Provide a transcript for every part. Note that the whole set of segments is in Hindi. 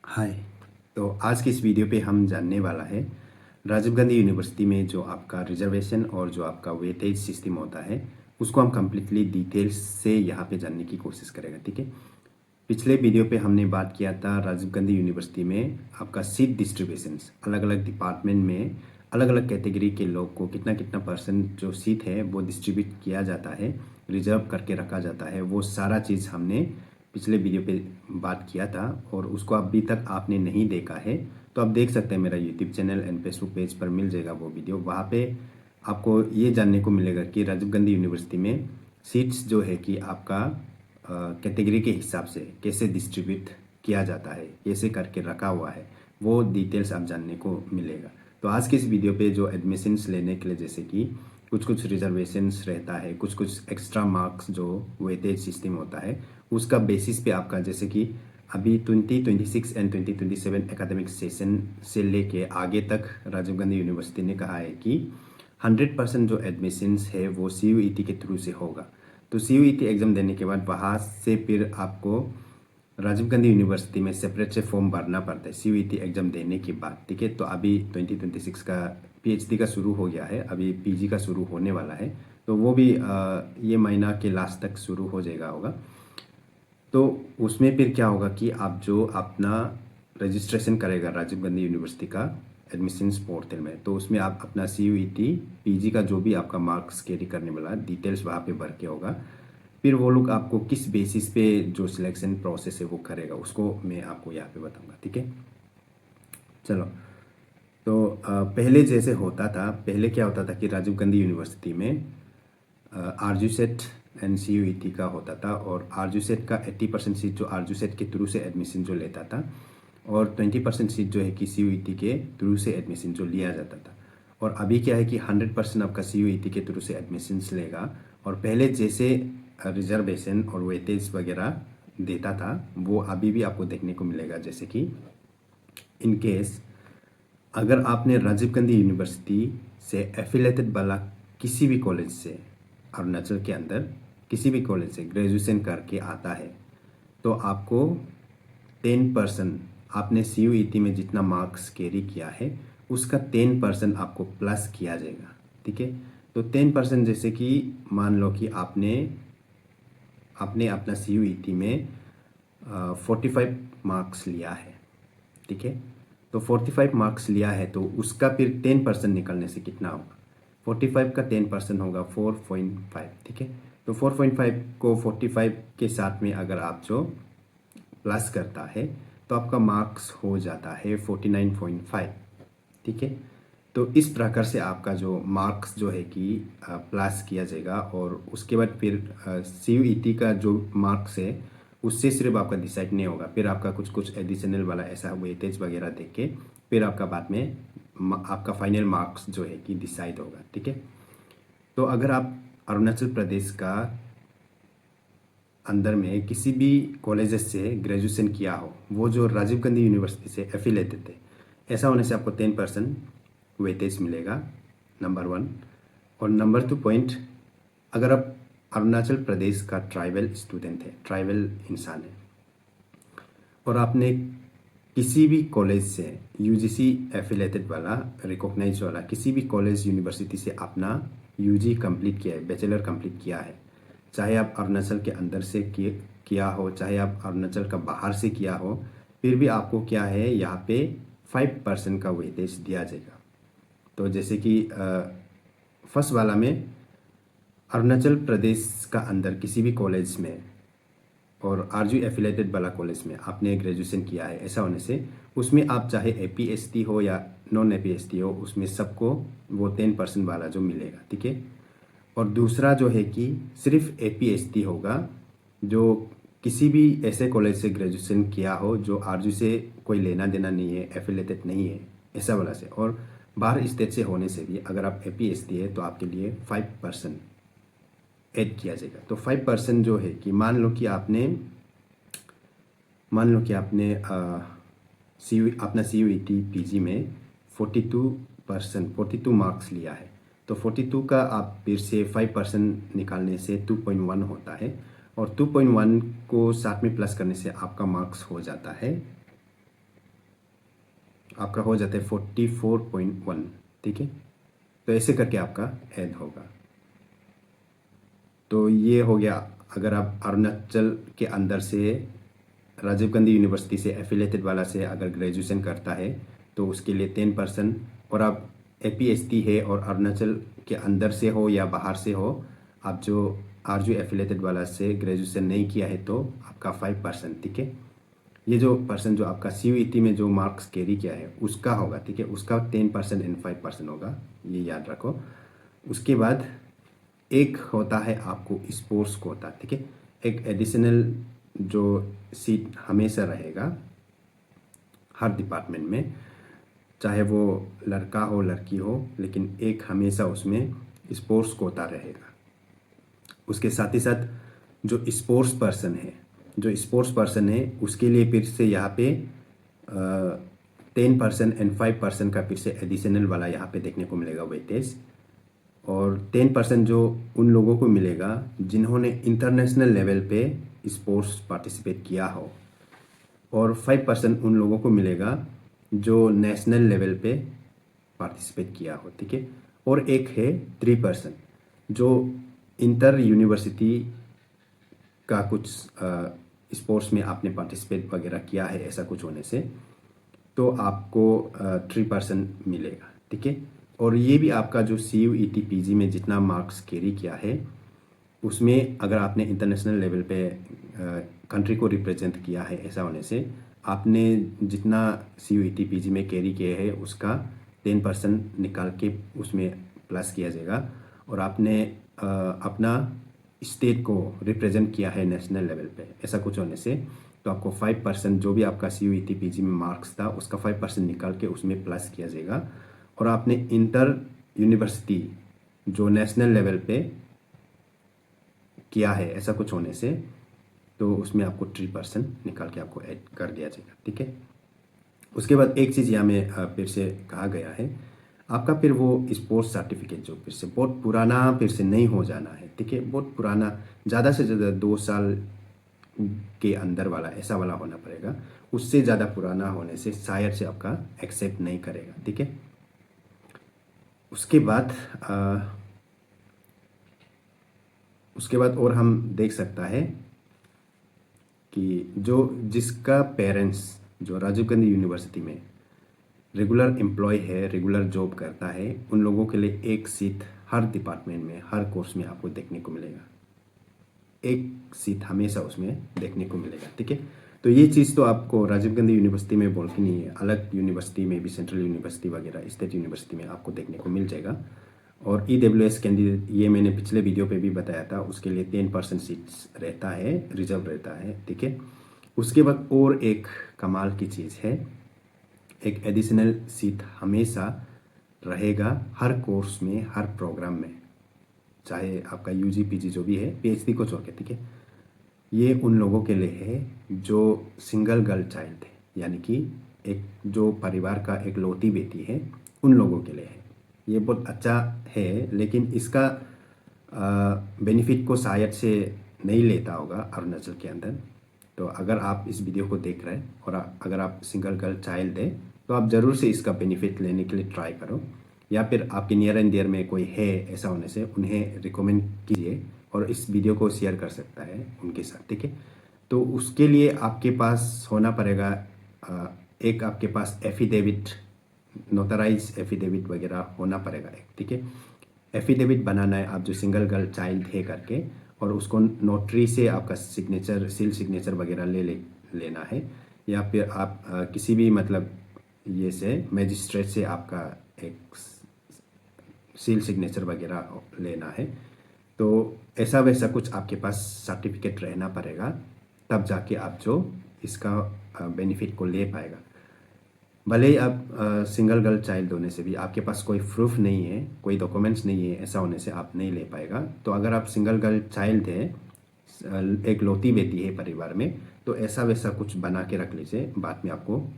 हाय। तो आज की इस वीडियो पे हम जानने वाला है राजीव गांधी यूनिवर्सिटी में जो आपका रिजर्वेशन और जो आपका वेटेज सिस्टम होता है उसको हम कम्प्लीटली डिटेल्स से यहाँ पे जानने की कोशिश करेंगे। ठीक है। पिछले वीडियो पे हमने बात किया था राजीव गांधी यूनिवर्सिटी में आपका सीट डिस्ट्रीब्यूशंस अलग अलग डिपार्टमेंट में अलग अलग कैटेगरी के लोग को कितना कितना परसेंट जो सीट है वो डिस्ट्रीब्यूट किया जाता है, रिजर्व करके रखा जाता है। वो सारा चीज़ हमने पिछले वीडियो पे बात किया था और उसको अभी तक आपने नहीं देखा है तो आप देख सकते हैं। मेरा YouTube channel and Facebook page पर मिल जाएगा वो वीडियो। वहाँ पे आपको ये जानने को मिलेगा कि राजीव गांधी यूनिवर्सिटी में सीट्स जो है कि आपका कैटेगरी के हिसाब से कैसे डिस्ट्रीब्यूट किया जाता है, कैसे करके रखा हुआ है, वो डिटेल्स आप जानने को मिलेगा। तो आज के इस वीडियो पे जो एडमिशन्स लेने के लिए जैसे कि कुछ कुछ रिजर्वेशंस रहता है, कुछ कुछ एक्स्ट्रा मार्क्स जो वेटेज सिस्टम होता है उसका बेसिस पे आपका जैसे कि अभी 2026 एंड 2027 एकेडमिक सेशन से लेके आगे तक राजीव गांधी यूनिवर्सिटी ने कहा है कि 100% जो एडमिशन्स है वो CUET के थ्रू से होगा। तो CUET एग्ज़ाम देने के बाद वहाँ से फिर आपको राजीव गांधी यूनिवर्सिटी में सेपरेट से फॉर्म भरना पड़ता है CUET एग्ज़ाम देने के बाद। ठीक है। तो अभी 2026 का PhD का शुरू हो गया है, अभी PG का शुरू होने वाला है। तो वो भी ये महीना के लास्ट तक शुरू हो जाएगा होगा। तो उसमें फिर क्या होगा कि आप जो अपना रजिस्ट्रेशन करेगा राजीव गांधी यूनिवर्सिटी का एडमिशन्स पोर्टल में, तो उसमें आप अपना CUET PG का जो भी आपका मार्क्स कैरी करने वाला डिटेल्स वहाँ पे भर के होगा। फिर वो लोग आपको किस बेसिस पे जो सिलेक्शन प्रोसेस है वो करेगा उसको मैं आपको यहाँ पे बताऊंगा। ठीक है। चलो। तो पहले जैसे होता था, पहले क्या होता था कि राजीव गांधी यूनिवर्सिटी में आरजू सेट एंड CUET का होता था और आरजू सेट का 80% सीट जो आरजू सेट के थ्रू से एडमिशन जो लेता था और 20% सीट जो है कि CUET के थ्रू से एडमिशन जो लिया जाता था। और अभी क्या है कि 100% आपका CUET के थ्रू से एडमिशन लेगा और पहले जैसे रिजर्वेशन और वेटेज वगैरह देता था वो अभी भी आपको देखने को मिलेगा। जैसे कि इन केस अगर आपने राजीव गांधी यूनिवर्सिटी से एफिलेटेड वाला किसी भी कॉलेज से अरुणाचल के अंदर किसी भी कॉलेज से ग्रेजुएशन करके आता है तो आपको 10% आपने CUET में जितना मार्क्स कैरी किया है उसका 10% आपको प्लस किया जाएगा। ठीक है। तो 10% जैसे कि मान लो कि आपने आपने अपना CUET में 45 मार्क्स लिया है। ठीक है। तो 45 मार्क्स लिया है तो उसका फिर 10% निकलने से कितना होगा, 45 का 10% होगा 4.5। ठीक है। तो 4.5 को 45 के साथ में अगर आप जो प्लस करता है तो आपका मार्क्स हो जाता है 49.5। ठीक है। तो इस प्रकार से आपका जो मार्क्स जो है कि प्लस किया जाएगा और उसके बाद फिर CUET का जो मार्क्स है उससे सिर्फ आपका डिसाइड नहीं होगा, फिर आपका कुछ कुछ एडिशनल वाला ऐसा वेटेज वगैरह देख के फिर आपका बाद में आपका फाइनल मार्क्स जो है कि डिसाइड होगा। ठीक है। तो अगर आप अरुणाचल प्रदेश का अंदर में किसी भी कॉलेजेस से ग्रेजुएशन किया हो, वो जो राजीव गांधी यूनिवर्सिटी से एफिलेटेड थे, ऐसा होने से आपको 10% वेटेज मिलेगा, नंबर वन। और नंबर टू पॉइंट, अगर आप अरुणाचल प्रदेश का ट्राइबल स्टूडेंट है, ट्राइबल इंसान है और आपने किसी भी कॉलेज से UGC एफिलेटेड वाला रिकॉग्नाइज वाला किसी भी कॉलेज यूनिवर्सिटी से अपना UG कंप्लीट किया है, बैचलर कंप्लीट किया है, चाहे आप अरुणाचल के अंदर से किया हो चाहे आप अरुणाचल का बाहर से किया हो, फिर भी आपको क्या है यहाँ पे 5% का वेटेज दिया जाएगा। तो जैसे कि फर्स्ट वाला में अरुणाचल प्रदेश का अंदर किसी भी कॉलेज में और आरजू एफिलेटेड वाला कॉलेज में आपने ग्रेजुएशन किया है, ऐसा होने से उसमें आप चाहे APST हो या नॉन APST हो उसमें सबको वो 10% वाला जो मिलेगा। ठीक है। और दूसरा जो है कि सिर्फ APST होगा जो किसी भी ऐसे कॉलेज से ग्रेजुएशन किया हो जो आरजू से कोई लेना देना नहीं है, एफिलेटेड नहीं है, ऐसा वाला से। और बाहर स्टेट से होने से भी अगर आप APST है तो आपके लिए 5% ऐड किया जाएगा। तो 5% जो है कि मान लो कि आपने अपना CUET PG में 42 मार्क्स लिया है तो 42 का आप फिर से 5% निकालने से 2.1 होता है और 2.1 को साथ में प्लस करने से आपका मार्क्स हो जाता है आपका हो जाता है 44.1, ठीक है। तो ऐसे करके आपका ऐड होगा। तो ये हो गया। अगर आप अरुणाचल के अंदर से राजीव गांधी यूनिवर्सिटी से एफिलेटेड वाला से अगर ग्रेजुएशन करता है तो उसके लिए 10%, और आप APST है और अरुणाचल के अंदर से हो या बाहर से हो, आप जो RJ एफिलेटेड वाला से ग्रेजुएशन नहीं किया है तो आपका 5%, ठीक है। ये जो पर्सन जो आपका CUET में जो मार्क्स कैरी किया है उसका होगा, ठीक है। उसका 10% एंड 5% होगा, ये याद रखो। उसके बाद एक होता है आपको स्पोर्ट्स कोटा, ठीक है। एक एडिशनल जो सीट हमेशा रहेगा हर डिपार्टमेंट में, चाहे वो लड़का हो लड़की हो, लेकिन एक हमेशा उसमें स्पोर्ट्स कोटा रहेगा। उसके साथ ही साथ जो स्पोर्ट्स पर्सन है उसके लिए फिर से यहाँ पे 10% एंड 5% का फिर से एडिशनल वाला यहाँ पे देखने को मिलेगा वेटेज। और 10% जो उन लोगों को मिलेगा जिन्होंने इंटरनेशनल लेवल पे स्पोर्ट्स पार्टिसिपेट किया हो, और 5% उन लोगों को मिलेगा जो नेशनल लेवल पे पार्टिसिपेट किया हो, ठीक है। और एक है 3% जो इंटर यूनिवर्सिटी का कुछ स्पोर्ट्स में आपने पार्टिसिपेट वगैरह किया है, ऐसा कुछ होने से तो आपको 3% मिलेगा, ठीक है। और ये भी आपका जो CUET PG में जितना मार्क्स कैरी किया है उसमें अगर आपने इंटरनेशनल लेवल पे कंट्री को रिप्रेजेंट किया है, ऐसा होने से आपने जितना CUET PG में कैरी किए है उसका 10% निकाल के उसमें प्लस किया जाएगा। और आपने अपना स्टेट को रिप्रेजेंट किया है नेशनल लेवल पे, ऐसा कुछ होने से तो आपको 5% जो भी आपका CUET PG में मार्क्स था उसका 5% निकाल के उसमें प्लस किया जाएगा। और आपने इंटर यूनिवर्सिटी जो नेशनल लेवल पे किया है, ऐसा कुछ होने से तो उसमें आपको 3% निकाल के आपको ऐड कर दिया जाएगा, ठीक है। उसके बाद एक चीज़ यहाँ में फिर से कहा गया है, आपका फिर वो स्पोर्ट्स सर्टिफिकेट जो फिर से बहुत पुराना फिर से नहीं हो जाना है, ठीक है। बहुत पुराना, ज़्यादा से ज़्यादा 2 साल के अंदर वाला ऐसा वाला होना पड़ेगा। उससे ज़्यादा पुराना होने से शायद से आपका एक्सेप्ट नहीं करेगा, ठीक है। उसके बाद और हम देख सकता है कि जो जिसका पेरेंट्स जो राजीव गांधी यूनिवर्सिटी में रेगुलर एम्प्लॉय है, रेगुलर जॉब करता है, उन लोगों के लिए एक सीट हर डिपार्टमेंट में हर कोर्स में आपको देखने को मिलेगा। एक सीट हमेशा उसमें देखने को मिलेगा, ठीक है। तो ये चीज़ तो आपको राजीव गांधी यूनिवर्सिटी में बोल के नहीं है, अलग यूनिवर्सिटी में भी, सेंट्रल यूनिवर्सिटी वगैरह स्टेट यूनिवर्सिटी में आपको देखने को मिल जाएगा। और EWS कैंडिडेट, ये मैंने पिछले वीडियो पे भी बताया था, उसके लिए 10% सीट्स रहता है, रिजर्व रहता है, ठीक है। उसके बाद और एक कमाल की चीज़ है, एक एडिशनल सीट हमेशा रहेगा हर कोर्स में, हर प्रोग्राम में, चाहे आपका UG PG जो भी है, PhD को छोड़ के, ठीक है। ये उन लोगों के लिए है जो सिंगल गर्ल चाइल्ड है, यानी कि एक जो परिवार का एक लौती बेटी है, उन लोगों के लिए है। ये बहुत अच्छा है, लेकिन इसका बेनिफिट को शायद से नहीं लेता होगा अरुणाचल के अंदर। तो अगर आप इस वीडियो को देख रहे हैं और अगर आप सिंगल गर्ल चाइल्ड है तो आप ज़रूर से इसका बेनिफिट लेने के लिए ट्राई करो, या फिर आपके नियर एंड डियर में कोई है ऐसा होने से उन्हें रिकमेंड कीजिए और इस वीडियो को शेयर कर सकता है उनके साथ, ठीक है। तो उसके लिए आपके पास होना पड़ेगा एक आपके पास एफिडेविट, नोटराइज एफिडेविट वगैरह होना पड़ेगा एक, ठीक है। एफिडेविट बनाना है आप जो सिंगल गर्ल चाइल्ड है करके, और उसको नोटरी से आपका सिग्नेचर, सील सिग्नेचर वगैरह लेना है, या फिर आप किसी भी मतलब ये से मजिस्ट्रेट से आपका एक सील सिग्नेचर वगैरह लेना है। तो ऐसा वैसा कुछ आपके पास सर्टिफिकेट रहना पड़ेगा, तब जाके आप जो इसका बेनिफिट को ले पाएगा। भले ही आप सिंगल गर्ल चाइल्ड होने से भी आपके पास कोई प्रूफ नहीं है, कोई डॉक्यूमेंट्स नहीं है, ऐसा होने से आप नहीं ले पाएगा। तो अगर आप सिंगल गर्ल चाइल्ड है, एक लौती बेटी है परिवार में, तो ऐसा वैसा कुछ बना के रख लीजिए, बाद में आपको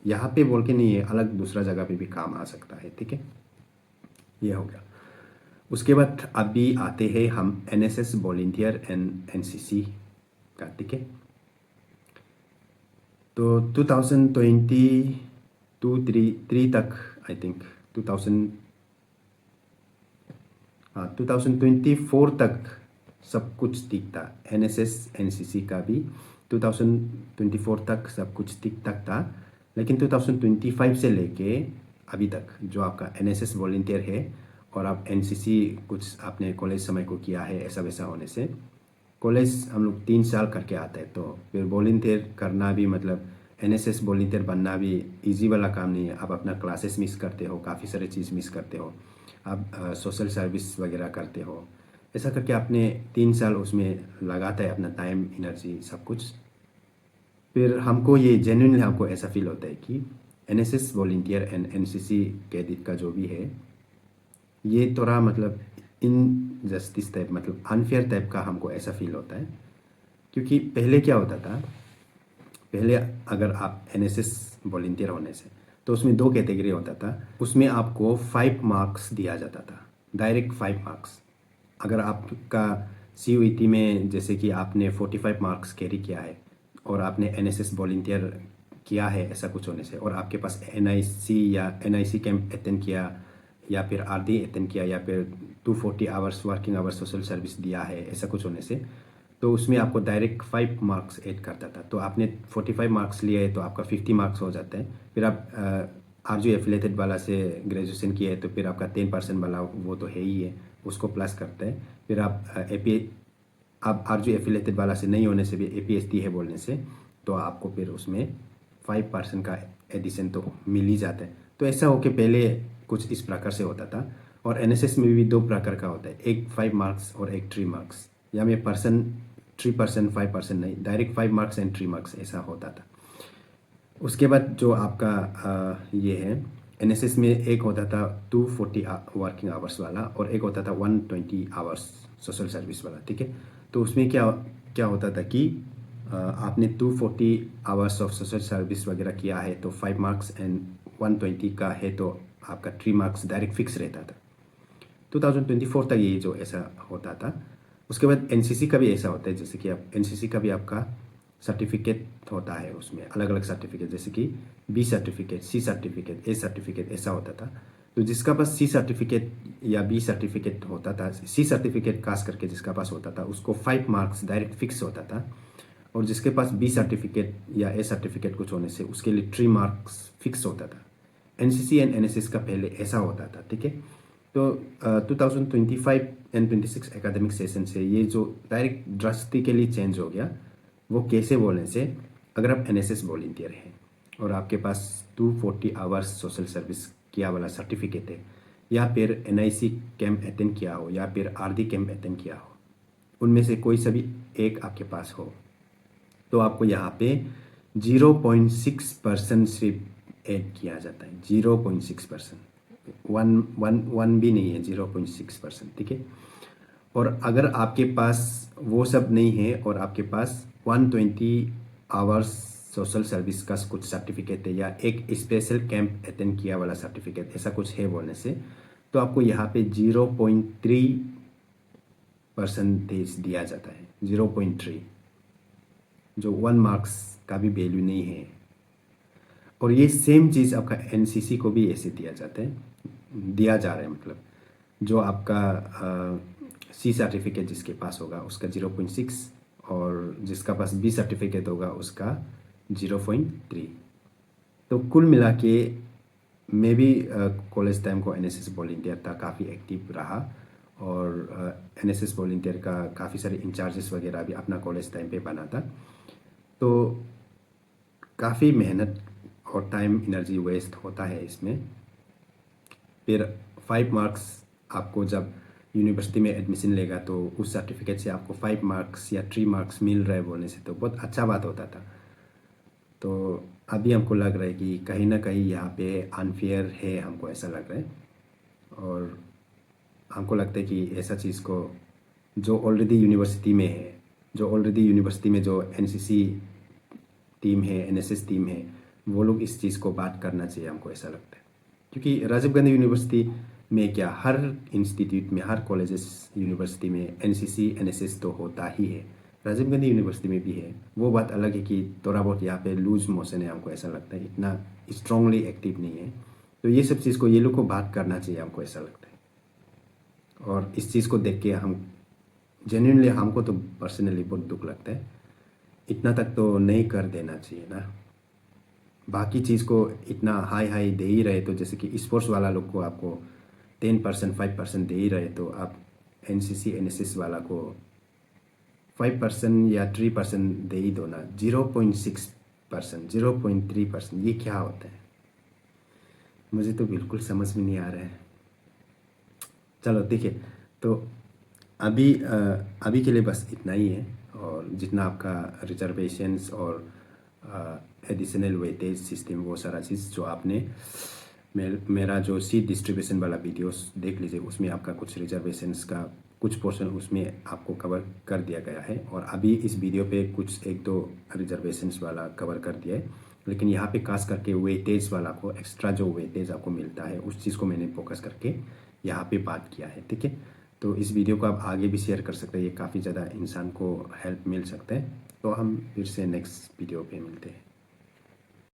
यहाँ पे बोल के नहीं है, अलग दूसरा जगह पे भी काम आ सकता है, ठीक है। ये हो गया। उसके बाद अभी आते हैं हम NSS वॉलंटियर एंड NCC का, ठीक है। तो 2020 2003 तक आई थिंक 2024 तक सब कुछ ठीक था। एनएसएस एनसीसी का भी 2024 तक सब ठीक ठीक था, लेकिन 2025 से लेके अभी तक जो आपका एनएसएस वॉलंटियर है और आप एनसीसी कुछ आपने कॉलेज समय को किया है, ऐसा वैसा होने से कॉलेज हम लोग 3 साल करके आते हैं। तो फिर वॉलंटियर करना भी मतलब एनएसएस वॉलंटियर बनना भी इजी वाला काम नहीं है। आप अपना क्लासेस मिस करते हो, काफ़ी सारी चीज़ मिस करते हो, आप सोशल सर्विस वगैरह करते हो। ऐसा करके आपने 3 साल उसमें लगाता है अपना टाइम, एनर्जी, सब कुछ। फिर हमको ये जेन्युइनली हमको ऐसा फील होता है कि NSS volunteer and NCC cadet का जो भी है ये थोड़ा मतलब इनजस्टिस टाइप, मतलब अनफेयर टाइप का हमको ऐसा फील होता है। क्योंकि पहले क्या होता था, पहले अगर आप एनएसएस वॉलंटियर होने से तो उसमें 2 कैटेगरी होता था। उसमें आपको 5 मार्क्स दिया जाता था, डायरेक्ट 5 मार्क्स। अगर आपका सीयूईटी में जैसे कि आपने 45 मार्क्स कैरी किया है और आपने एनएसएस वॉलंटियर किया है ऐसा कुछ होने से, और आपके पास एनआईसी या एनआईसी कैंप अटेंड किया या फिर आरडी अटेंड किया या फिर 240 hours working hours social service दिया है, ऐसा कुछ होने से तो उसमें आपको डायरेक्ट 5 मार्क्स ऐड करता था। तो आपने 45 मार्क्स लिए है तो आपका 50 मार्क्स हो जाता है। फिर आप आरजू एफिलेटेड वाला से ग्रेजुएशन किया है तो फिर आपका 10% वाला वो तो है ही है, उसको प्लस करते हैं। फिर आप आरजू एफिलेटेड वाला से नहीं होने से भी एपीएसटी है बोलने से तो आपको फिर उसमें 5% का एडिशन तो मिल ही जाता है। तो ऐसा हो कि पहले कुछ इस प्रकार से होता था। और एनएसएस में भी 2 प्रकार का होता है, एक 5 मार्क्स और एक 3 मार्क्स। या में 3%, 5% नहीं, डायरेक्ट 5 मार्क्स एंड 3 मार्क्स ऐसा होता था। उसके बाद जो आपका ये है एनएसएस में एक होता था 240 वर्किंग आवर्स वाला और एक होता था 120 आवर्स सोशल सर्विस वाला, ठीक है। तो उसमें क्या क्या होता था कि आपने 240 आवर्स ऑफ सोशल सर्विस वगैरह किया है तो 5 मार्क्स एंड 120 का है तो आपका 3 मार्क्स डायरेक्ट फिक्स रहता था। 2024 तक ये जो ऐसा होता था। उसके बाद एनसीसी का भी ऐसा होता है, जैसे कि आप एनसीसी का भी आपका सर्टिफिकेट होता है, उसमें अलग अलग सर्टिफिकेट जैसे कि B certificate, C certificate, A certificate ऐसा होता था। तो जिसका पास सी सर्टिफिकेट या बी सर्टिफिकेट होता था, सी सर्टिफिकेट खास करके जिसका पास होता था उसको 5 मार्क्स डायरेक्ट फिक्स होता था। और जिसके पास बी सर्टिफिकेट या ए सर्टिफिकेट कुछ होने से उसके लिए 3 मार्क्स फिक्स होता था। एनसीसी एंड एनएसएस का पहले ऐसा होता था, ठीक है। तो 2025 एंड 26 एकेडमिक सेशन से ये जो डायरेक्ट ड्रास्टिकली चेंज हो गया। वो कैसे बोलने से, अगर आप एनएसएस वॉलंटियर हैं और आपके पास 240 आवर्स सोशल सर्विस किया वाला सर्टिफिकेट है या फिर एनआईसी कैंप अटेंड किया हो या फिर आरडी कैंप अटेंड किया हो, उनमें से कोई सा भी एक आपके पास हो तो आपको यहाँ पे 0.6% सिर्फ ऐड किया जाता है। 0.6%, वन भी नहीं है, 0.6%, ठीक है। और अगर आपके पास वो सब नहीं है और आपके पास 120 आवर्स सोशल सर्विस का कुछ सर्टिफिकेट है या एक स्पेशल कैंप अटेंड किया वाला सर्टिफिकेट ऐसा कुछ है बोलने से तो आपको यहाँ पे 0.3% दिया जाता है। 0.3 जो 1 मार्क्स का भी वैल्यू नहीं है। और ये सेम चीज़ आपका एनसीसी को भी ऐसे दिया जाता है, दिया जा रहा है। मतलब जो आपका सी सर्टिफिकेट जिसके पास होगा उसका 0.6 और जिसका पास बी सर्टिफिकेट होगा उसका 0.3। तो कुल मिला के मैं भी कॉलेज टाइम को एनएसएस वॉलंटियर था, काफ़ी एक्टिव रहा। और एनएसएस वॉलंटियर का काफ़ी सारे इंचार्जेस वगैरह भी अपना कॉलेज टाइम पे बना था। तो काफ़ी मेहनत और टाइम एनर्जी वेस्ट होता है इसमें। फिर 5 मार्क्स आपको जब यूनिवर्सिटी में एडमिशन लेगा तो उस सर्टिफिकेट से आपको 5 मार्क्स या 3 मार्क्स मिल रहे बोलने से तो बहुत अच्छा बात होता था। तो अभी हमको लग रहा है कि कहीं ना कहीं यहाँ पे अनफेयर है, हमको ऐसा लग रहा है। और हमको लगता है कि ऐसा चीज़ को जो ऑलरेडी यूनिवर्सिटी में है, जो एनसीसी टीम है, एनएसएस टीम है, वो लोग इस चीज़ को बात करना चाहिए, हमको ऐसा लगता है। क्योंकि राजीव गांधी यूनिवर्सिटी में क्या, हर इंस्टीट्यूट में, हर कॉलेजेस यूनिवर्सिटी में एनसीसी एनएसएस तो होता ही है। राजीव गांधी यूनिवर्सिटी में भी है, वो बात अलग है कि थोड़ा बहुत यहाँ पे लूज मोशन है, हमको ऐसा लगता है, इतना स्ट्रांगली एक्टिव नहीं है। तो ये सब चीज़ को ये लोग को बात करना चाहिए, हमको ऐसा लगता है। और इस चीज़ को देख के हम जेन्युइनली, हमको तो पर्सनली बहुत दुख लगता है। इतना तक तो नहीं कर देना चाहिए ना। बाकी चीज़ को इतना हाई हाई दे ही रहे, तो जैसे कि स्पोर्ट्स वाला लोग को आपको 10% 5% दे ही रहे, तो आप एनसीसी एनएसएस वाला को 5% या 3% दे ही दो ना। 0.6%, 0.3%, ये क्या होता है? मुझे तो बिल्कुल समझ में नहीं आ रहा है। चलो ठीक है, तो अभी के लिए बस इतना ही है। और जितना आपका रिजर्वेशंस और एडिशनल वेटेज सिस्टम, वो सारा चीज़ जो आपने मेरा जो सीट डिस्ट्रीब्यूशन वाला वीडियोस देख लीजिए, उसमें आपका कुछ रिजर्वेशंस का कुछ पोर्शन उसमें आपको कवर कर दिया गया है। और अभी इस वीडियो पे कुछ एक दो रिजर्वेशंस वाला कवर कर दिया है, लेकिन यहाँ पे खास करके वेटेज वाला को, एक्स्ट्रा जो वेटेज आपको मिलता है, उस चीज़ को मैंने फोकस करके यहाँ पे बात किया है। ठीक है, तो इस वीडियो को आप आगे भी शेयर कर सकते हैं, ये काफ़ी ज़्यादा इंसान को हेल्प मिल सकता है। तो हम फिर से नेक्स्ट वीडियो पे मिलते हैं।